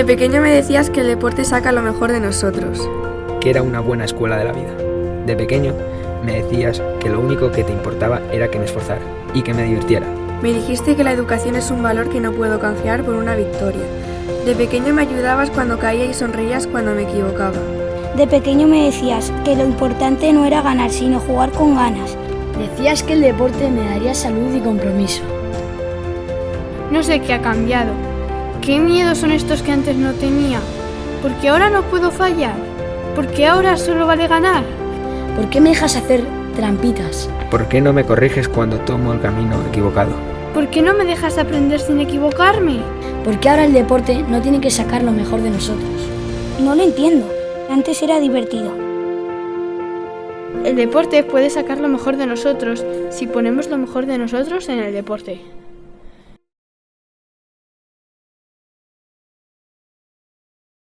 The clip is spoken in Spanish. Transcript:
De pequeño me decías que el deporte saca lo mejor de nosotros. Que era una buena escuela de la vida. De pequeño me decías que lo único que te importaba era que me esforzara y que me divirtiera. Me dijiste que la educación es un valor que no puedo canjear por una victoria. De pequeño me ayudabas cuando caía y sonreías cuando me equivocaba. De pequeño me decías que lo importante no era ganar, sino jugar con ganas. Decías que el deporte me daría salud y compromiso. No sé qué ha cambiado. ¿Qué miedos son estos que antes no tenía? ¿Por qué ahora no puedo fallar? ¿Por qué ahora solo vale ganar? ¿Por qué me dejas hacer trampitas? ¿Por qué no me corriges cuando tomo el camino equivocado? ¿Por qué no me dejas aprender sin equivocarme? ¿Por qué ahora el deporte no tiene que sacar lo mejor de nosotros? No lo entiendo. Antes era divertido. El deporte puede sacar lo mejor de nosotros si ponemos lo mejor de nosotros en el deporte.